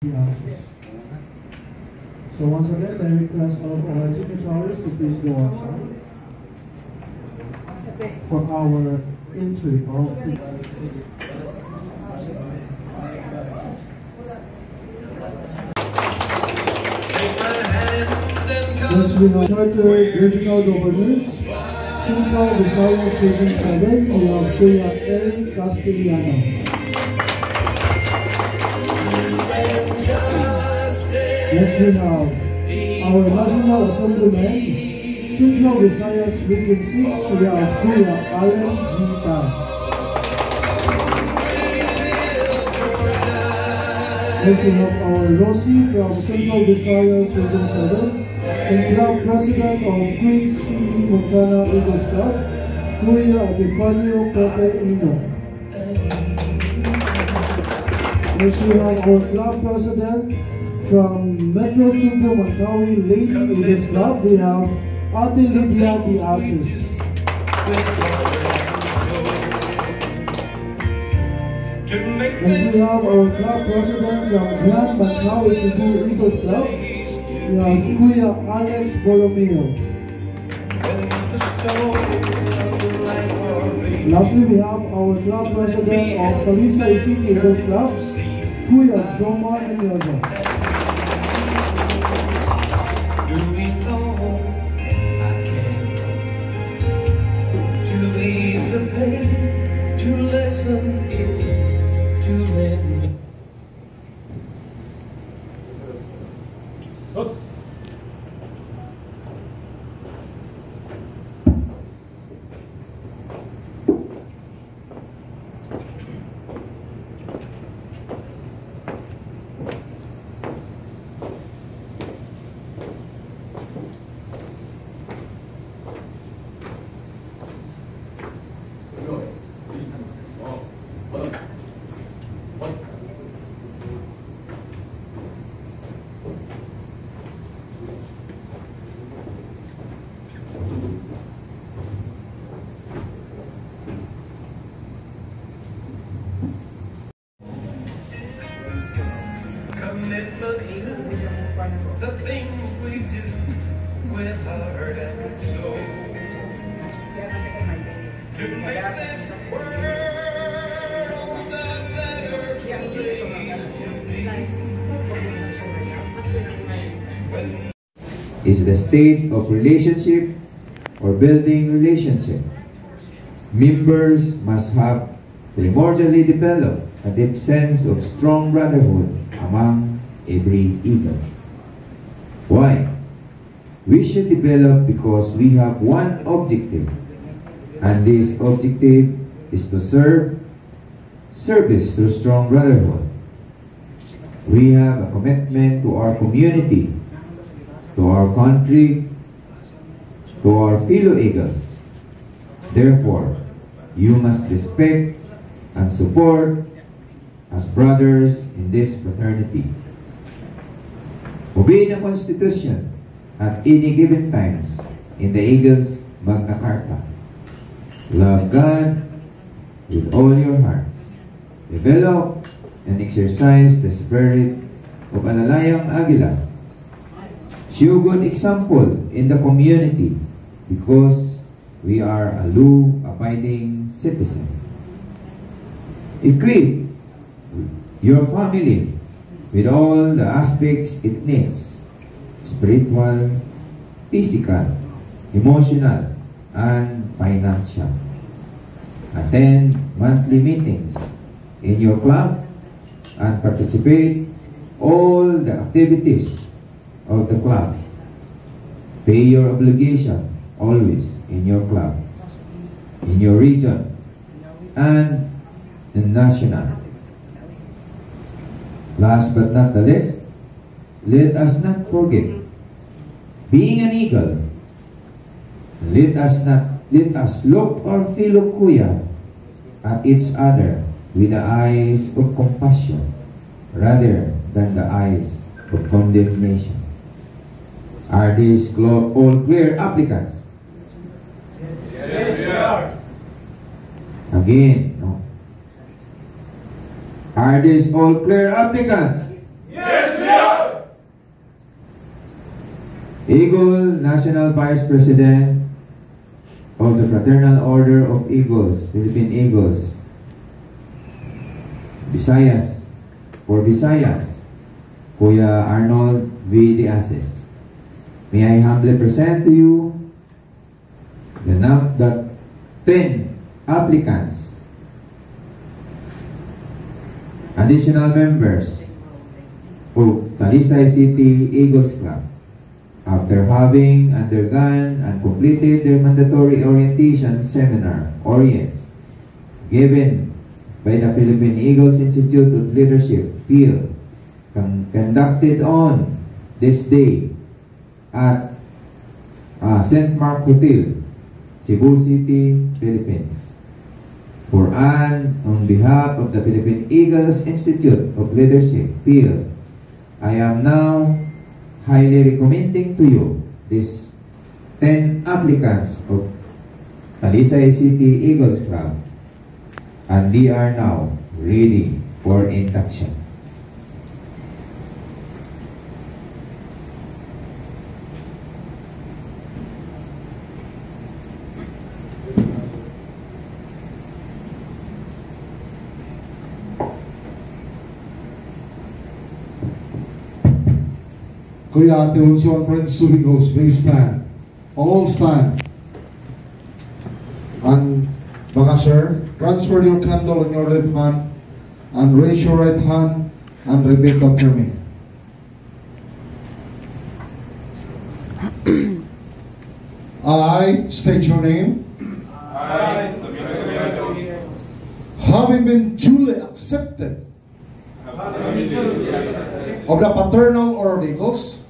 the answers. So once again, I request all of our signatories to please go outside for our entry of Next we have Charter Regional Governor, Central Visayas Region 7, we have Kuya Eric Castellano. Next we have our National Assemblyman, Central Visayas Region 6, we have Kuya Allen G. Tan. Next we have our Rosie from Central Visayas Region 7, and Club President of Queens City, Montana Eagles Club, Kuya Epifanio Pepe Ino. Next we have our Club President from Metro Subo Mantawi Lady Eagles Club, we have Ate Lydia de Asis. Next we have our Club President from Grand Mantawi Cebu Eagles Club, we have Kuya Alex Borromeo. Lastly, we have our club president of Talisa Isiki Eagles Club, Kuya Jomar Enyoza. Do we know I can to ease the pain, to lessen is to lend. The things we do with heart and soul to make this world a better place to be. Is the state of relationship or building relationship. Members must have primordially developed a deep sense of strong brotherhood among every eagle. Why? We should develop because we have one objective, and this objective is to serve service through strong brotherhood. We have a commitment to our community, to our country, to our fellow eagles. Therefore, you must respect and support as brothers in this fraternity. Obey the Constitution at any given times in the Eagles Magna Carta. Love God with all your hearts. Develop and exercise the spirit of Alalayang Agila. Show good example in the community because we are a law-abiding citizen. Equip your family with all the aspects it needs: spiritual, physical, emotional, and financial. Attend monthly meetings in your club and participate all the activities of the club. Pay your obligation always in your club, in your region, and the national. Last but not the least, let us not forget, being an eagle, let us look our fellow kuya at each other with the eyes of compassion rather than the eyes of condemnation. Are these all clear applicants? Yes, we are. Again, no? Are these all clear applicants? Yes. Eagle National Vice President of the Fraternal Order of Eagles, Philippine Eagles, Visayas, for Visayas, Kuya Arnold V. Diases. May I humbly present to you the 10 applicants, additional members of Talisay City Eagles Club after having undergone and completed their mandatory orientation seminar, Orients, given by the Philippine Eagles Institute of Leadership, PIL, conducted on this day at St. Mark Hotel, Cebu City, Philippines. On behalf of the Philippine Eagles Institute of Leadership, PIL, I am now highly recommending to you these 10 applicants of Talisay City Eagles Club, and they are now ready for induction. Kuya Ate Hunso and Prince Subigos, please stand. All stand. And mga sir, transfer your candle in your left hand and raise your right hand and repeat after me. I state your name. Having been duly accepted of the Fraternal Order of Eagles,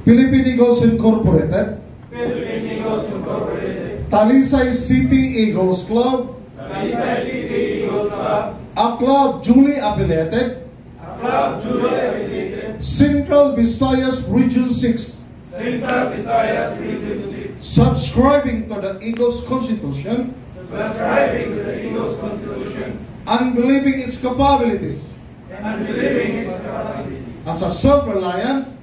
Philippine Eagles Incorporated, Talisay City Eagles Club, a club duly affiliated, Central Visayas Region 6, subscribing to the Eagles Constitution, and believing its capabilities, as a self-reliant,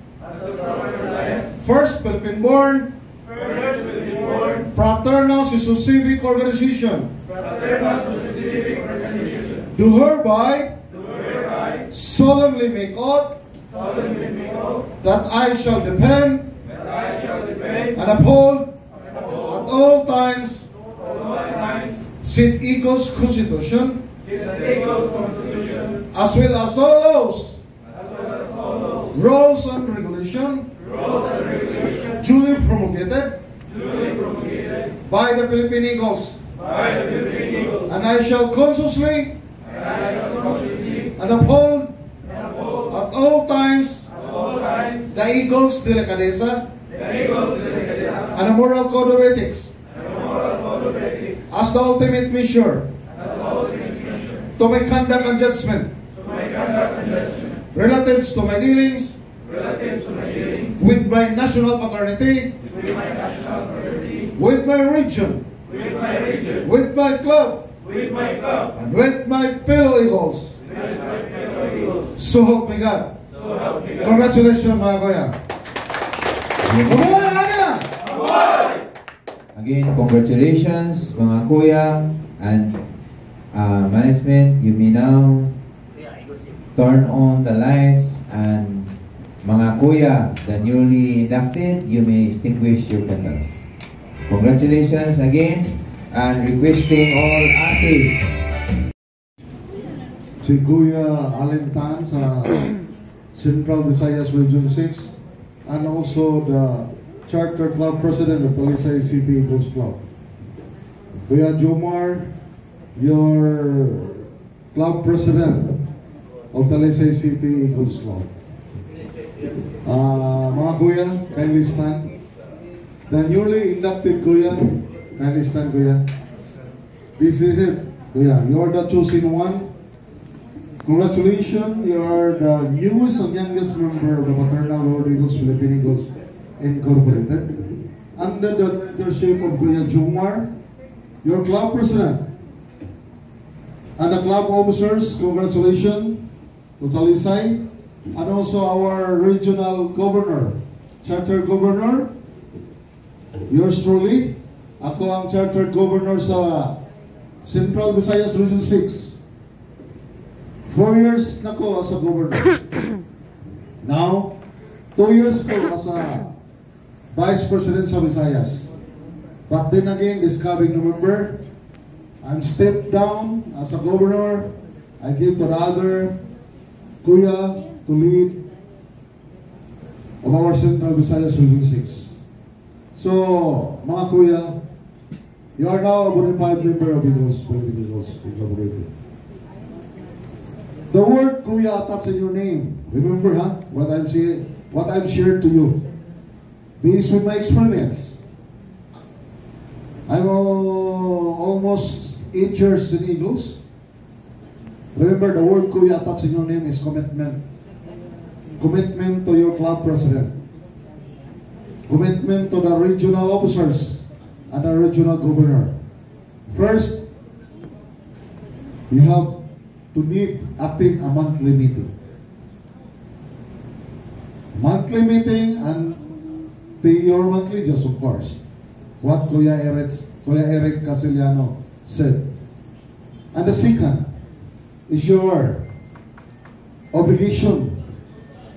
first Philippine-born, fraternal civic organization, do hereby solemnly make oath that I shall defend and uphold at all times St. Eagles Constitution, as well as all laws, rules and regulations duly promulgated by the Philippine Eagles, and I shall consciously and uphold at all times the Eagles' delicadeza and the moral code of ethics as the ultimate measure to my conduct and judgment relative to my dealings with my national fraternity, with my region, with my club, and with my fellow Eagles. So help me God. Congratulations, mga kuya. Again, congratulations, mga kuya, and management. You may now turn on the lights, and mga kuya, the newly inducted, you may extinguish your candles. Congratulations again, and requesting all active. Si Kuya Alentan sa Central Visayas Region 6, and also the Charter Club President of Talisay City Eagles Club. Kuya Jomar, your Club President of Talisay City Eagles Club. Mga kuya, kindly stand. The newly inducted kuya, kindly stand kuya. This is it, kuya. You are the chosen one. Congratulations, you are the newest and youngest member of the Fraternal Order of Eagles, Philippine Eagles Incorporated. Under the leadership of Kuya Jomar, your club president, and the club officers, congratulations to Talisay, and also our regional governor, charter governor, yours truly. Ako ang charter governor sa Central Visayas Region 6. 4 years na ko as a governor. Now, 2 years ko as a Vice President sa Visayas. But then again, this coming November, I'm stepped down as a governor. I give to the other Kuya to lead of our Central Visayas Region 6. So, mga Kuya, you are now a bona fide member of Eagles, Incorporated. The word Kuya attached in your name. Remember, what I'm shared to you. Based with my experience. I'm almost 8 years in Eagles. Remember, the word Kuya attached in your name is commitment. Commitment to your club president. Commitment to the regional officers and the regional governor. First, you have to attend a monthly meeting. Monthly meeting and pay your monthly dues, of course. What Kuya Eric Casiliano said. And the second is your obligation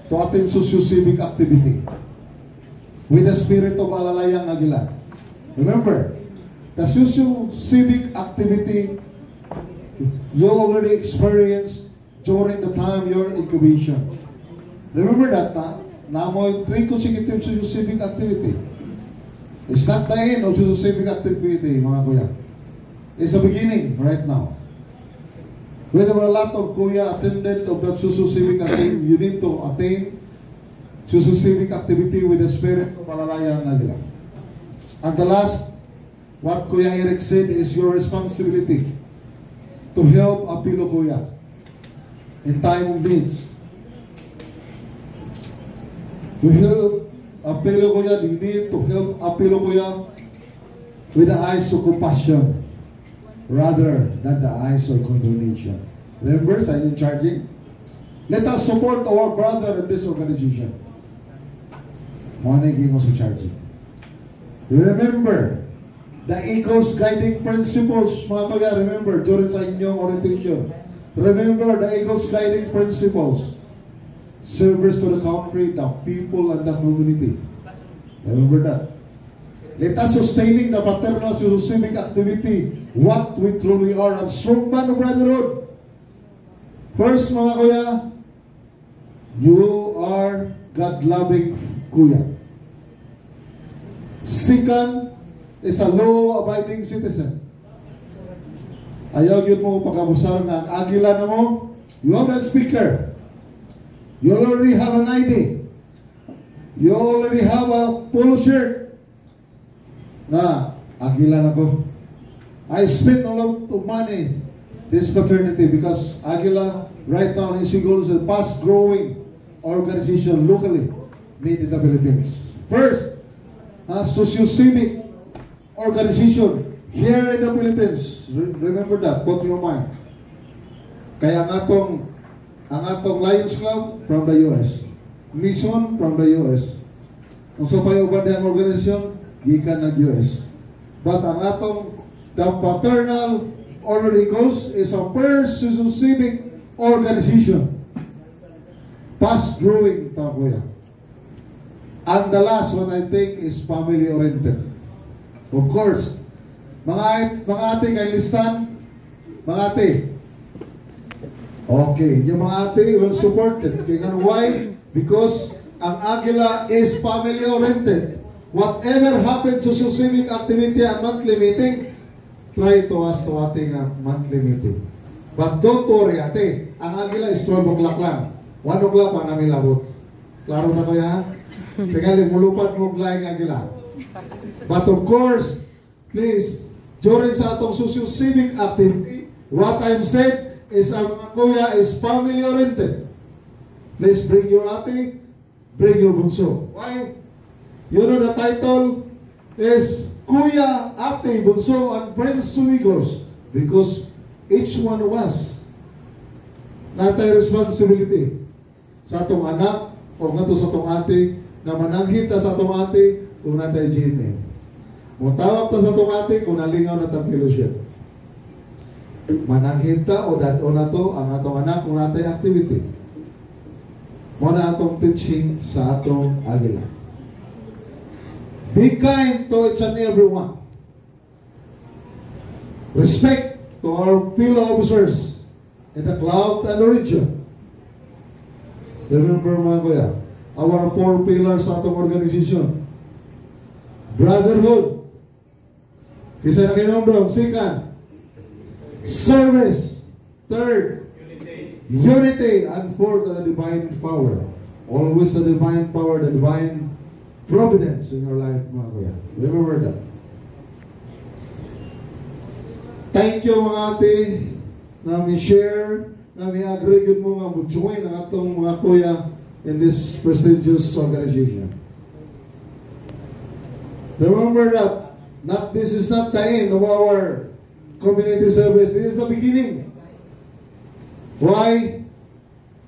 to attend socio-civic activity with the spirit of Alalayang Aguila. Remember, the socio-civic activity you already experienced during the time your incubation. Remember that, namoy 3 consecutive socio-civic activity. It's not the end of socio-civic activity, mga Kuya. It's the beginning right now. When there were a lot of Kuya attended of that socio-civic activity, you need to attain socio-civic activity with the spirit of Alalayang Aguila. And the last, what Kuya Eric said is your responsibility to help Apilo Kuya in time of needs. To help Apilo Kuya, you need to help Apilo Kuya with the eyes of compassion rather than the eyes of condemnation. Remember, silent charging? Let us support our brother in this organization. Morning also charging. Remember, the Eagles guiding principles, mga Kuya, remember, during sa inyong orientation. Remember the Eagles guiding principles. Service to the country, the people, and the community. Remember that. Let us sustaining the fraternal civic activity, what we truly are, a strong band of brotherhood. First, mga Kuya, you are God-loving Kuya. Second, is a law-abiding citizen. Ayaw yun mo pag-abusar ng Agila na mo, you have that sticker. You already have an ID. You already have a polo shirt. Na, Agila na ko. I spent a lot of money this fraternity because Agila right now in Sigol is a fast-growing organization locally made in the Philippines. First, socio-civic organization here in the Philippines. Remember that, put in your mind. Kaya ang atong Lions Club from the US, Mission from the US. Kung sa payuban ang organization, gikan ng US. But ang atong the Fraternal Order Eagles is a first socio-civic organization. Fast-growing, Kuya. And the last one I think is family-oriented. Of course, mga ate kay listan, mga ate. Okay, yung mga ate will support it. Why? Because ang Agila is family-oriented. Whatever happens to civic activity and monthly meeting, try to ask to ating monthly meeting. But don't worry, ate. Ang Agila is 12 o'clock lang. 1 o'clock pa namin labot. Klaro na kaya? Tegali, mulupat mo flying Agila. But of course, please, during sa atong socio-civic activity, what I'm said is ang Kuya is family-oriented. Please bring your ate, bring your bunso. Why? You know the title is Kuya, Ate, Bunso, and Friends Sumigos. Because each one of us, not a responsibility. sa atong anak o nga to sa atong ate nga mananghit ta sa atong ate kung natay GMA. Mutawag ta sa atong ate kung nalingaw na ta fellowship. Mananghit ta o dad-o na to ang atong anak kung natay activity. Mo na atong teaching sa atong agila. Be kind to each and everyone. Respect to our fellow officers in the club and the region. Remember mga kuya, our 4 pillars sa atong organization. Brotherhood. Kisa na kinomdom. Second, service. Third, unity. And fourth, the divine power. Always the divine power, the divine providence in your life mga kuya. Remember that. Thank you mga ate na mi-share, na mi-agree mo nga mo-join ang atong mga kuya in this prestigious organization. Remember that this is not the end of our community service. This is the beginning. Why?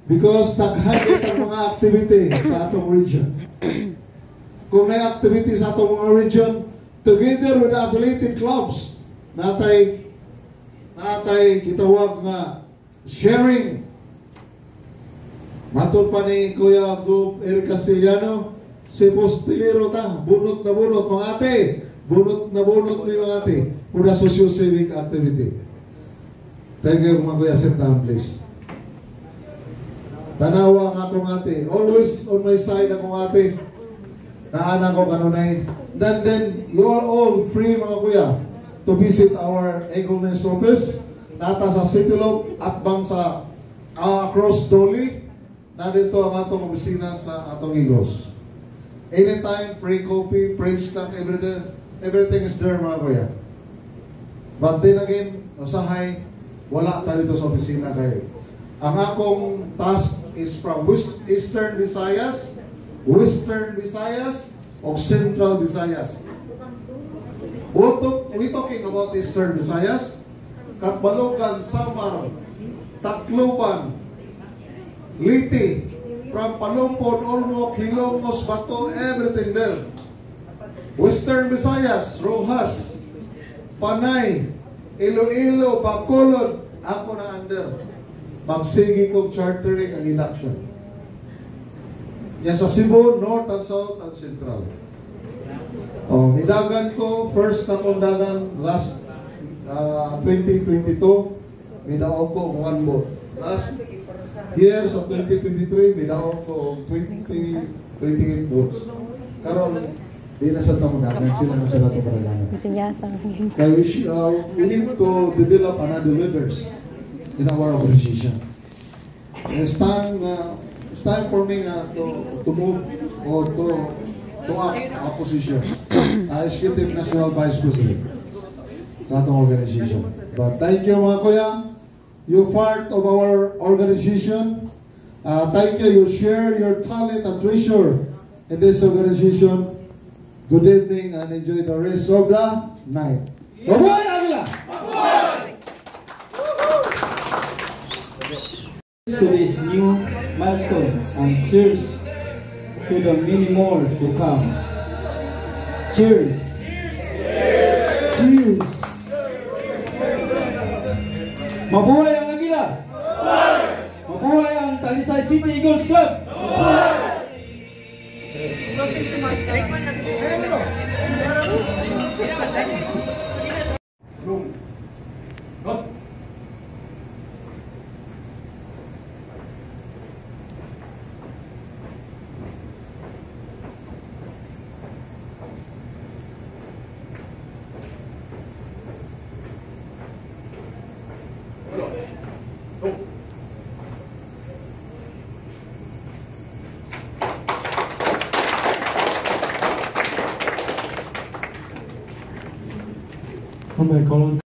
Because naghalit ang mga activity sa atong region. Kung may activity sa atong mga region, together with the affiliated clubs, natay gitawag nga sharing. Matod pa ni Kuya Gub Eric Castellano, si Postilero ta, bunot na bunot mga ate, bunot na bunot ni mga ate, for the socio-civic activity. Thank you mga kuya, sit down please. Tanawa nga akong ate, always on my side akong ate, naanan ko kanunay. Then you are all free mga kuya to visit our Eagleness office, nata sa City Loop at bang sa across Dolly, na dito ang atong opisina sa atong Eagles. Anytime, free coffee, free snack, everything is there mga kuya. But then again, usahay, wala tayo dito sa opisina kayo. Ang akong task is from Eastern Visayas, Western Visayas, o Central Visayas. We talking about Eastern Visayas, Katbalogan, Samar, Tacloban, Liti, from Palumpon, Ormoc, Hilongos, Bato, everything there. Western Visayas, Rojas, Panay, Iloilo, Bacolod, ako na under. Magsigi kong chartering ang induction. Yan sa Cebu, North and South and Central. Nidagan ko, first na kong dagan last 2022, nidaog ko one boat. Last year sa 2023, nidaog ko 28 boats. Karon, di na sa tamudagan, sila na sa nato paralangan. Kaya we need to develop another rivers in our organization. It's time for me to move or to act a position as Executive National Vice President sa atong organization. But thank you mga kuya, you're part of our organization. Thank you, you share your talent and treasure in this organization. Good evening and enjoy the rest of the night. Mabuhay Avila! To this new milestone and cheers to the many more to come. Cheers! Cheers! Mabuhay ang Agila! Mabuhay ang Talisay City Eagles Club! Oh my God.